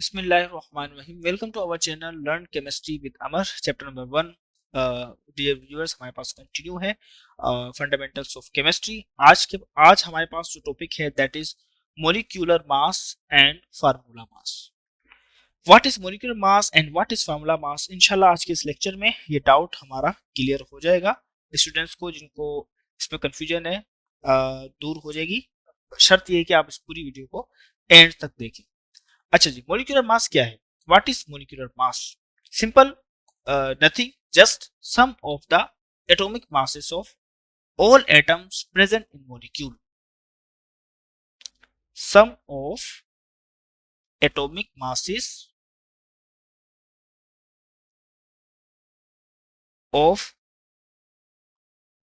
बिस्मिल्लाहिर्रहमानिर्रहीम। Welcome to our channel learn chemistry with Amar. Chapter number 1 dear viewers हमारे पास continue है फंडामेंटल्स ऑफ केमिस्ट्री। आज हमारे पास जो टॉपिक है that is molecular mass and formula mass. What is molecular mass and what is formula mass, इंशाल्लाह आज के इस लेक्चर में ये डाउट हमारा क्लियर हो जाएगा। स्टूडेंट्स को जिनको इसमें कंफ्यूजन है दूर हो जाएगी, शर्त ये है कि आप इस पूरी वीडियो को एंड तक देखें। अच्छा जी, मोलिकुलर मास क्या है? What is molecular mass? Simple, nothing, just sum of the atomic masses of all atoms present in molecule. Sum of atomic masses of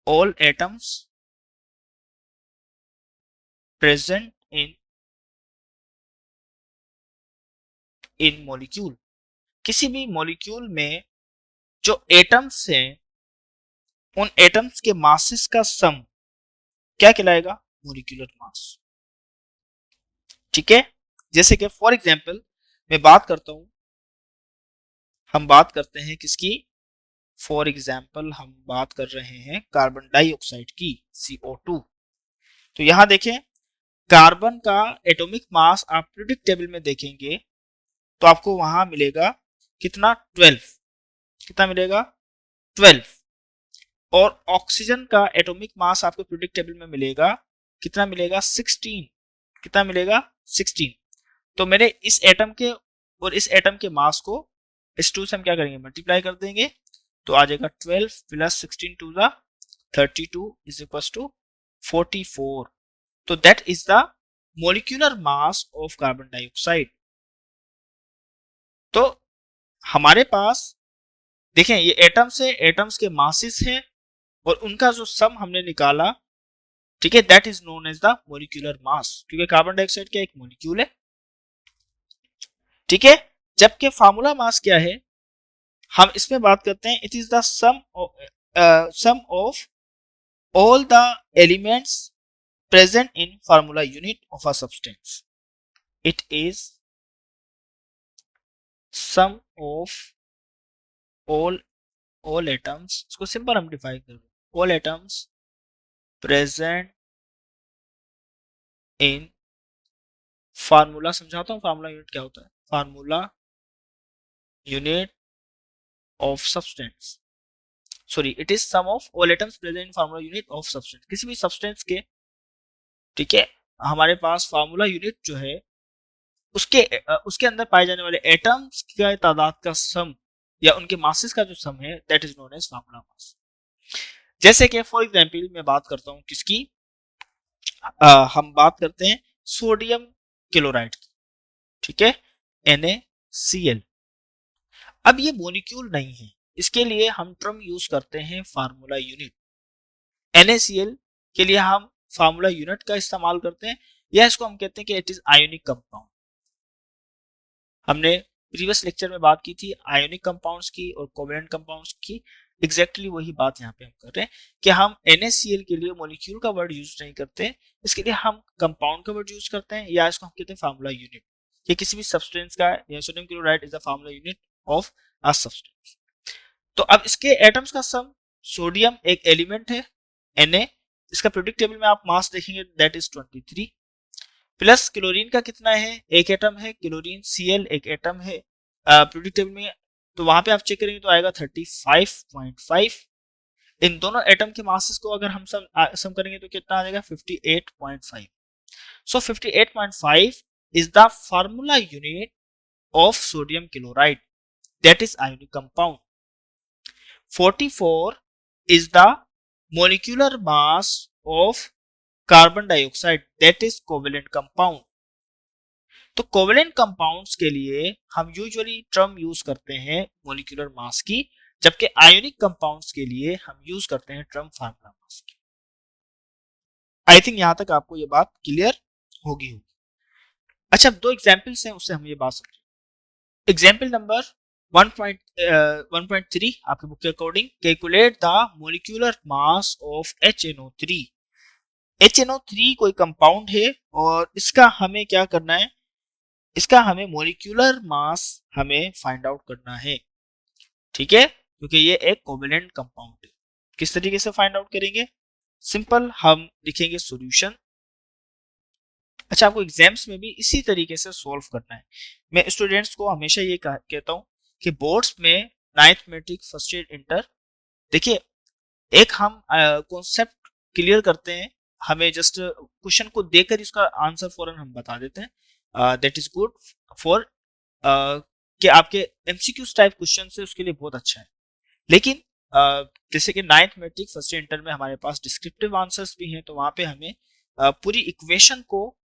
all atoms present in molecule. किसी भी molecule में जो atoms हैं उन atoms के masses का सम क्या कहलाएगा? Molecular mass. ठीक है, जैसे कि फॉर एग्जांपल मैं बात करता हूं, हम बात करते हैं किसकी? फॉर एग्जांपल हम बात कर रहे हैं कार्बन डाइऑक्साइड की, CO2। तो यहां देखें, कार्बन का एटॉमिक मास आप पीरियोडिक टेबल में देखेंगे तो आपको वहां मिलेगा कितना? 12। कितना मिलेगा? 12। और ऑक्सीजन का एटॉमिक मास आपको पीरियोडिक टेबल में मिलेगा कितना? मिलेगा 16। कितना मिलेगा? 16। तो मेरे इस एटम के और इस एटम के मास को इस 2 से हम क्या करेंगे? मल्टीप्लाई कर देंगे तो आ जाएगा 12 plus 16 to the 32 is equal to 44। तो that is the molecular mass of carbon dioxide. तो हमारे पास देखें, ये एटम्स है, एटम्स के मासेस हैं और उनका जो सम हमने निकाला, ठीक है, that is known as the molecular mass, क्योंकि कार्बन डाइऑक्साइड क्या एक मोलिक्यूल है। ठीक है, जबकि फार्मूला मास क्या है हम इसमें बात करते हैं, it is the sum of all the elements present in formula unit of a substance. It is sum of all atoms, इसको सिंपल हम डिफाइन कर, all atoms present in formula. समझाता हूं फार्मूला यूनिट क्या होता है। Formula unit of substance, sorry, it is sum of all atoms present in formula unit of substance. किसी भी सब्सटेंस के, ठीक है, हमारे पास फार्मूला यूनिट जो है उसके अंदर पाए जाने वाले एटम्स की तादाद का सम या उनके मासेस का जो सम है that is known as formula mass. जैसे कि फॉर एग्जांपल मैं बात करता हूं किसकी? हम बात करते हैं सोडियम क्लोराइड की, ठीक है, NaCl। अब ये मॉलिक्यूल नहीं है, इसके लिए हम टर्म यूज करते हैं फार्मूला यूनिट। NaCl के लिए हम फार्मूला यूनिट का इस्तेमाल करते हैं, या इसको हम कहते हैं कि इट इज आयोनिक कंपाउंड। हमने प्रीवियस लेक्चर में बात की थी आयोनिक कंपाउंड्स की और कोवेलेंट कंपाउंड्स की। एग्जैक्टली वही बात यहाँ पे हम कर रहे हैं कि हम NaCl के लिए मॉलिक्यूल का वर्ड यूज नहीं करते, इसके लिए हम कंपाउंड का वर्ड यूज करते हैं, या इसको हम कहते हैं फार्मूला यूनिट। ये किसी भी सब्सटेंस का, या sodium chloride is the formula unit of a substance. तो अब इसके एटम्स का सम, सोडियम एक एलिमेंट है Na, इसका पीरियोडिक टेबल में आप मास देखेंगे दैट इज 23, प्लस क्लोरीन का कितना है? एक एटम है क्लोरीन, Cl एक एटम है पीरियोडिक टेबल में, तो वहां पे आप चेक करेंगे तो आएगा 35.5। इन दोनों एटम के मासेस को अगर हम सम करेंगे तो कितना आ जाएगा? 58.5। सो 58.5 is the formula unit of sodium chloride, that is ionic compound. 44 is the molecular mass of carbon dioxide, that is covalent compound. तो कोवेलेंट कंपाउंड्स के लिए हम यूजुअली टर्म यूज करते हैं मोलिकुलर मास की, जबकि आयोनिक कंपाउंड्स के लिए हम यूज करते हैं टर्म फार्मूला मास की। आई थिंक यहां तक आपको ये बात क्लियर होगी। अच्छा, 2 एग्जांपल्स हैं, उससे हम ये बात समझें। एग्जांपल नंबर 1.3 आपके बुक के according, calculate the molecular mass of HNO3। HNO3 कोई कंपाउंड है और इसका हमें क्या करना है? इसका हमें मोलिक्यूलर मास हमें फाइंड आउट करना है, ठीक है, क्योंकि ये एक कोवेलेंट कंपाउंड है। किस तरीके से फाइंड आउट करेंगे? सिंपल, हम लिखेंगे सॉल्यूशन। अच्छा, आपको एग्जाम्स में भी इसी तरीके से सॉल्व करना है। मैं स्टूडेंट्स को हमेशा ये कहता हूँ कि बोर्ड्स में ninth matric first year inter, देखिए एक हम कॉन्सेप्ट क्लियर करते हैं, हमें जस्ट क्वेश्चन को देखकर इसका आंसर फौरन हम बता देते हैं, दैट इज गुड फॉर कि आपके एमसीक्यूज टाइप क्वेश्चन से उसके लिए बहुत अच्छा है। लेकिन जैसे कि ninth matric first year inter में हमारे पास डिस्क्रिप्टिव आंसर्स भी हैं, तो वहां पे हमें पूरी इक्वेशन को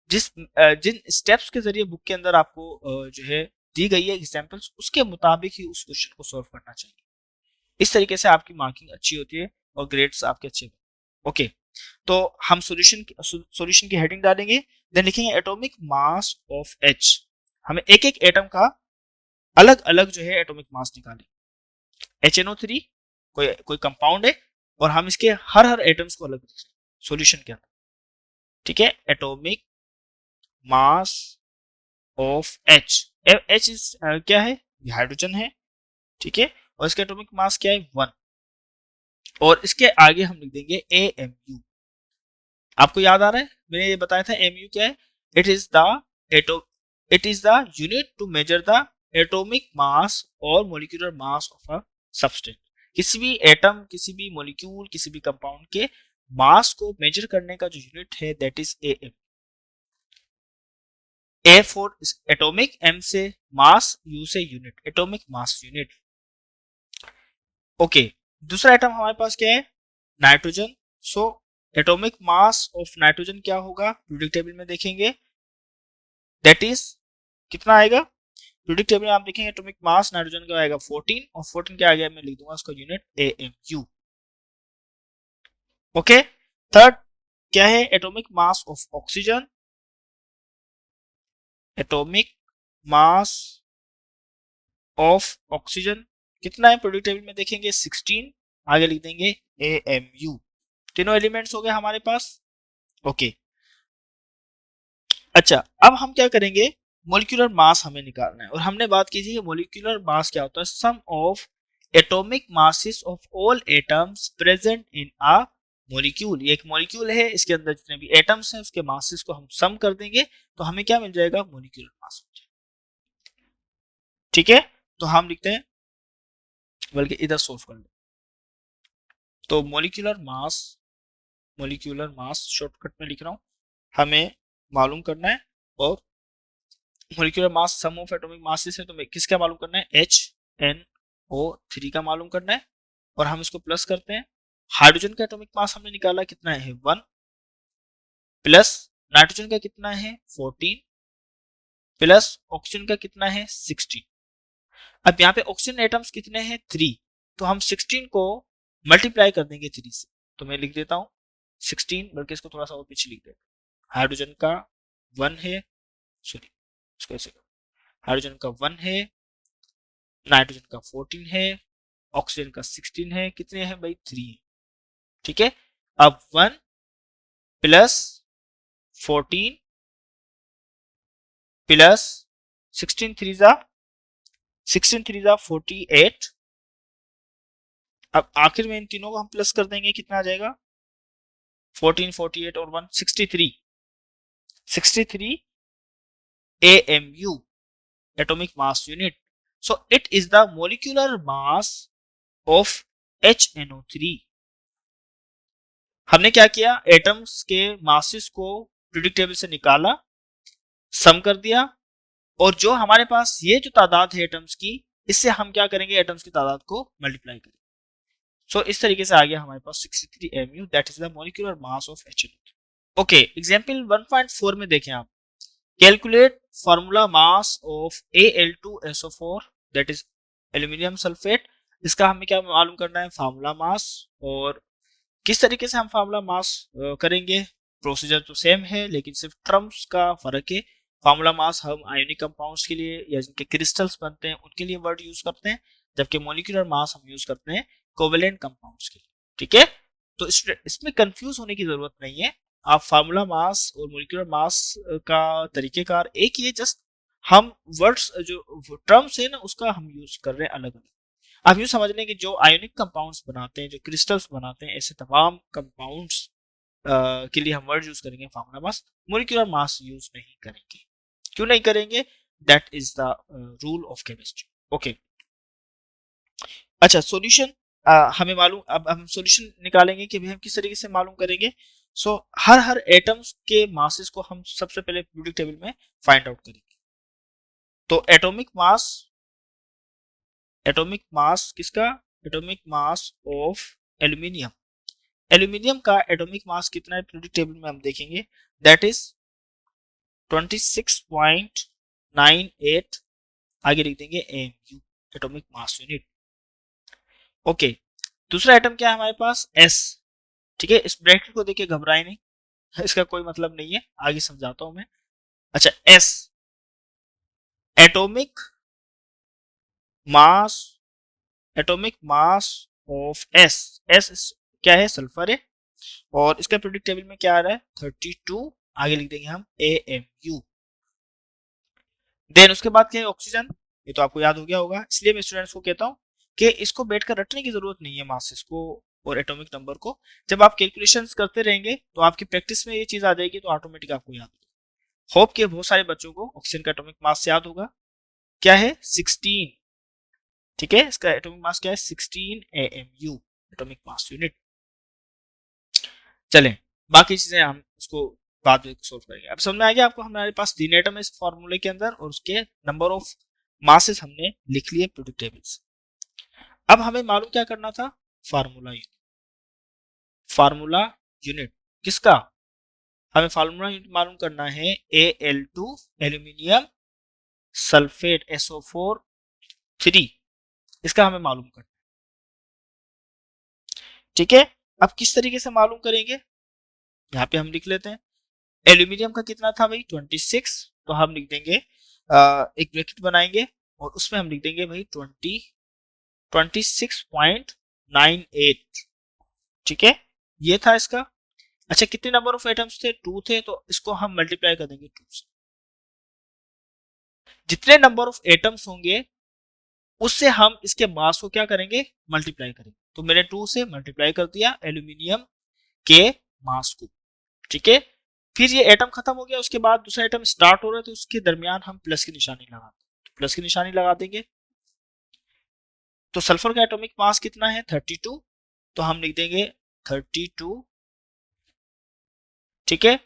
जिन स्टेप्स के जरिए बुक के अंदर आपको जो है दी गई है एग्जांपल्स, उसके मुताबिक ही उस क्वेश्चन को सॉल्व करना चाहिए। इस तरीके से आपकी मार्किंग अच्छी होती है और ग्रेड्स आपके अच्छे। ओके, तो हम सॉल्यूशन की हेडिंग डालेंगे, देन लिखेंगे एटॉमिक मास ऑफ एच। हमें एक एक एटम का अलग अलग जो है एटॉमिक मास निकालें। HNO3 कोई कंपाउंड है और हम इसके हर हर एटम्स को अलग सॉल्यूशन के अंदर, ठीक है। Atomic mass of H, H is क्या है? हाइड्रोजन है, ठीक है, और इसका एटॉमिक मास क्या है? 1। और इसके आगे हम लिख देंगे AMU। आपको याद आ रहा है, मैंने ये बताया था MU क्या है? It is the unit to measure the atomic mass और molecular mass of a substance. किसी भी एटम, किसी भी मोलिक्यूल, किसी भी कंपाउंड के मास को मेजर करने का जो यूनिट है that is AM। A for atomic, M से मास, U से unit, atomic mass unit. Okay, दूसरा आइटम हमारे पास क्या है? Nitrogen. So atomic mass of nitrogen क्या होगा? पीरियोडिक टेबल में देखेंगे, दैट इज कितना आएगा? पीरियोडिक टेबल में आप देखेंगे एटॉमिक मास नाइट्रोजन का आएगा 14, और 14 के आगे मैं लिख दूंगा उसका यूनिट AMU। ओके, थर्ड क्या है? Atomic mass of oxygen. Atomic mass of oxygen कितना है? पीरियोडिक टेबल में देखेंगे 16, आगे लिख देंगे AMU। तीनों एलिमेंट्स हो गए हमारे पास। ओके, अच्छा, अब हम क्या करेंगे? मोलिकुलर मास हमें निकालना है, और हमने बात की थी कि मोलिकुलर मास क्या होता है? Sum of atomic masses of all atoms present in a molecule. ये एक मोलिक्यूल है, इसके अंदर जितने भी एटम्स हैं उसके मासेस को हम सम कर देंगे, तो हमें क्या मिल जाएगा? Molecular mass. ठीक है, तो हम लिखते हैं, बल्कि इधर सोल्व कर लो। तो मोलिकुलर मास शॉर्टकट में लिख रहा हूं, हमें मालूम करना है। और molecular mass sum of atomic masses है, तो किसका मालूम करना है? HNO3 का मालूम करना है, और हम इसको प्लस करते हैं। हाइड्रोजन का एटॉमिक मास हमने निकाला, कितना है? 1, प्लस नाइट्रोजन का कितना है? 14, प्लस ऑक्सीजन का कितना है? 16। अब यहाँ पे ऑक्सीजन एटम्स कितने हैं? 3, तो हम 16 को मल्टीप्लाई कर देंगे 3 से, तो मैं लिख देता हूं 16, बल्कि इसको थोड़ा सा और पीछे लिख देता हूं। हाइड्रोजन का 1 है, सॉरी इसको ऐसे, हाइड्रोजन का 1 है, नाइट्रोजन का 14 है, ऑक्सीजन का 16 है, कितने हैं भाई? 3 है, ठीक है। अब 1 प्लस 14 प्लस 16 3 जा 48। अब आखिर में इन तीनों को हम प्लस कर देंगे, कितना आ जाएगा? 14 48 और 1 63 AMU, atomic mass unit. So it is the molecular mass of HNO3। हमने क्या किया? एटम्स के मासेस को पीरियोडिक टेबल से निकाला, सम कर दिया, और जो हमारे पास ये जो तादाद है एटम्स की, इससे हम क्या करेंगे? एटम्स की तादाद को मल्टीप्लाई करेंगे। सो इस तरीके से आ गया हमारे पास 63 AMU, that is the molecular mass of HNO3। Okay, example 1.4 में देखें आप, calculate formula mass of Al2SO4 that is aluminium sulphate. इसका हमें क्या मालूम करना है? Formula mass. और किस तरीके से हम फार्मूला मास करेंगे? प्रोसीजर तो सेम है, लेकिन सिर्फ टर्म्स का फर्क है। फार्मूला मास हम आयोनिक कंपाउंड्स के लिए या जिनके क्रिस्टल्स बनते हैं उनके लिए वर्ड यूज करते हैं, जबकि मोलिकुलर मास हम यूज करते हैं कोवेलेंट कंपाउंड्स के लिए। ठीक है, तो इसमें कंफ्यूज होने की जरूरत नहीं है। आप फार्मूला मास और मोलिकुलर मास का तरीकेकार एक ही है, जस्ट हम वर्ड्स जो टर्म्स है ना उसका हम यूज कर रहे हैं अलग अलग। आप यूँ समझ लें कि जो आयोनिक कंपाउंड्स बनाते हैं, जो क्रिस्टल्स बनाते हैं, ऐसे तमाम कंपाउंड्स के लिए हम वर्ड यूज करेंगे formula mass, molecular mass use नहीं करेंगे। क्यों नहीं करेंगे? That is the rule of chemistry. Okay, अच्छा सॉल्यूशन हमें मालूम, अब हम सॉल्यूशन निकालेंगे कि हम किस तरीके से मालूम करेंगे। सो हर एटम्स के मासेस को हम सबसे पहले पीरियोडिक टेबल में फाइंड आउट करेंगे। तो एटॉमिक मास किसका? Atomic mass of aluminium. Aluminium का एटॉमिक मास कितना है पीरियोडिक टेबल में हम देखेंगे, दैट इज 26.98, आगे लिख देंगे MU, atomic mass unit. Okay, दूसरा एटम क्या है हमारे पास? एस। ठीक है, इस ब्रैकेट को देखिए, घबराए नहीं, इसका कोई मतलब नहीं है, आगे समझाता हूं मैं। अच्छा, S atomic mass, atomic mass of S. S क्या है? सल्फर है, और इसका पीरियोडिक टेबल में क्या आ रहा है? 32, आगे लिख देंगे हम AMU। देन उसके बाद क्या है? ऑक्सीजन। ये तो आपको याद हो गया होगा, इसलिए मैं स्टूडेंट्स को कहता हूं कि इसको बैठकर रटने की जरूरत नहीं है मासेस को और एटॉमिक नंबर को। जब आप कैलकुलेशंस करते रहेंगे तो आपकी प्रैक्टिस में ये चीज आ जाएगी, तो ऑटोमेटिक आपको याद होगा। होप के बहुत सारे बच्चों को ऑक्सीजन का एटॉमिक मास याद होगा, क्या है? 16। ठीक है, इसका एटॉमिक मास क्या है? 16 AMU, एटॉमिक मास यूनिट। चलें, बाकी चीजें हम उसको बाद में सोल्व करेंगे। अब समझ में आ गया आपको, हमारे पास 3 एटम है इस फॉर्मूले के अंदर, और उसके नंबर ऑफ मासेस हमने लिख लिए पीरियोडिक टेबल से। अब हमें मालूम क्या करना था? Formula unit. फार्मूला यूनिट किसका? हमें फार्मूला यूनिट मालूम करना है Al2 एल्यूमिनियम सल्फेट SO4 3, इसका हमें मालूम करना। ठीक है, अब किस तरीके से मालूम करेंगे? यहाँ पे हम लिख लेते हैं, एल्यूमिनियम का कितना था भाई? 26, तो हम लिख देंगे एक ब्रैकेट बनाएंगे और उसमें हम लिख देंगे भाई 26.98। ठीक है, ये था इसका। अच्छा, कितने नंबर ऑफ एटम्स थे? 2 थे, तो इसको हम मल्टीप्लाई कर देंगे 2 से। जितने नंबर ऑफ एटम्स होंगे उससे हम इसके मास को क्या करेंगे? मल्टीप्लाई करेंगे। तो मैंने 2 से मल्टीप्लाई कर दिया एल्यूमिनियम के मास को। ठीक है, फिर ये एटम खत्म हो गया, उसके बाद दूसरा एटम स्टार्ट हो रहा है, तो उसके दरमियान हम प्लस की निशानी लगाते हैं, तो प्लस की निशानी लगा देंगे। तो सल्फर का एटॉमिक मास कितना है? 32, तो हम लिख देंगे 32। ठीक है,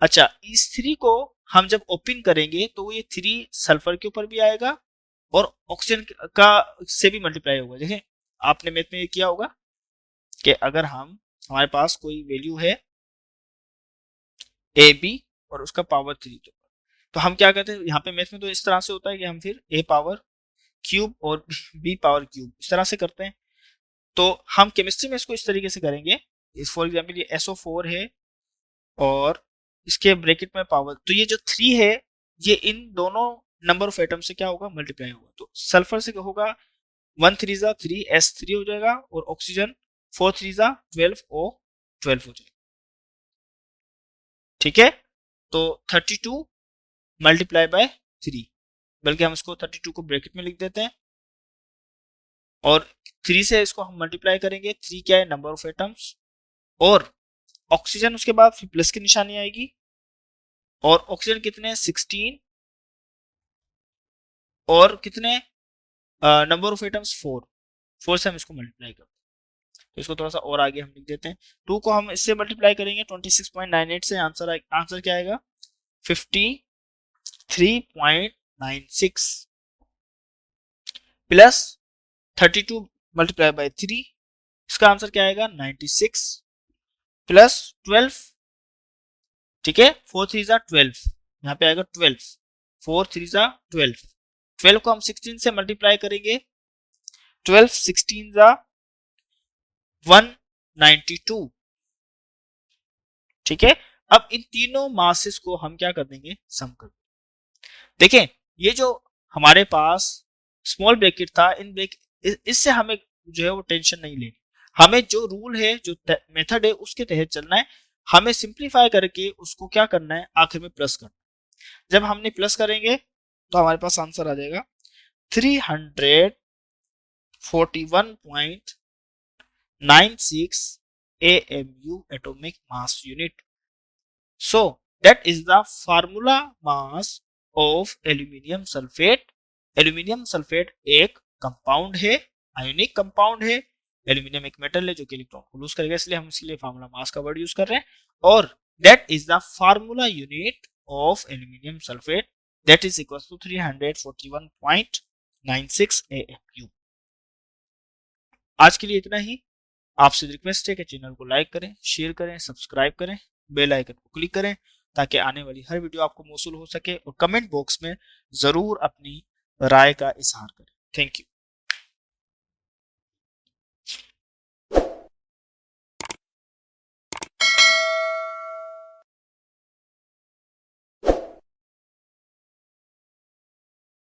अच्छा इस 3 को हम जब ओपन करेंगे तो ये 3 सल्फर के ऊपर भी आएगा और ऑक्सीजन का से भी मल्टीप्लाई होगा। देखिए, आपने मैथ में ये किया होगा कि अगर हमारे पास कोई वैल्यू है AB और उसका पावर 3, तो हम क्या कहते हैं यहाँ पे मैथ में? तो इस तरह से होता है कि हम फिर A पावर क्यूब और B पावर क्यूब इस तरह से करते हैं। तो हम केमिस्ट्री में इसको इस तरीके से करेंगे, इस फॉर एग्जाम्पल ये SO4 है और इसके ब्रैकेट में पावर, तो ये जो 3 है ये इन दोनों नंबर ऑफ एटम से क्या होगा? मल्टीप्लाई होगा। तो सल्फर से होगा 1 3 जा 3 S3 हो जाएगा, और ऑक्सीजन 4 3 जा 12 O12 हो जाएगा। ठीक है, तो 32 मल्टीप्लाई बाय 3, बल्कि हम इसको 32 को ब्रैकेट में लिख देते हैं, और 3 से इसको हम मल्टीप्लाई करेंगे। 3 क्या है? नंबर ऑफ एटम्स, और ऑक्सीजन उसके बाद फिर प्लस की निशानी आएगी, और ऑक्सीजन कितने हैं? 16, और कितने नंबर ऑफ एटम्स? 4 से हम इसको मल्टीप्लाई करते हैं, तो इसको थोड़ा सा और आगे हम लिख देते हैं। 2 को हम इससे मल्टीप्लाई करेंगे 26.98 से, आंसर क्या आएगा? 53.96 प्लस 32 मल्टीप्लाई बाय 3, इसका आंसर क्या आएगा? 96 प्लस 12। ठीक है, 4 3 जा 12, यहाँ पे आएगा 12, 4 3 जा 12, 12 को हम 16 से मल्टीप्लाई करेंगे, 12 16 जा 192। ठीक है, अब इन तीनों मासेस को हम क्या कर देंगे? सम कर देंगे। देखें, ये जो हमारे पास स्मॉल ब्रैकेट था, इन ब्रैकेट इससे हमें जो है वो टेंशन नहीं लेनी, हमें जो रूल है, जो मेथड है, उसके तहत चलना है। हमें सिंप्लीफाई करके उसको क्या करना है, आखिर में प्लस करना है। जब हमने प्लस करेंगे तो हमारे पास आंसर आ जाएगा 341.96 AMU atomic mass unit. So that is the formula mass of aluminium sulfate. Aluminium sulphate एक कंपाउंड है, आयोनिक कंपाउंड है। एल्यूमिनियम एक मेटल है जो कि इलेक्ट्रॉन को लूज करेगा, इसलिए हम इसके लिए फार्मूला मास का वर्ड यूज कर रहे हैं। और that is the formula unit of aluminium sulphate, that is equal to 341.96 AMU। आज के लिए इतना ही। आपसे रिक्वेस्ट है कि चैनल को लाइक करें, शेयर करें, सब्सक्राइब करें, बेल आइकन को क्लिक करें ताकि आने वाली हर वीडियो आपको मौसूल हो सके, और कमेंट बॉक्स में जरूर अपनी राय का इजहार करें। Thank you.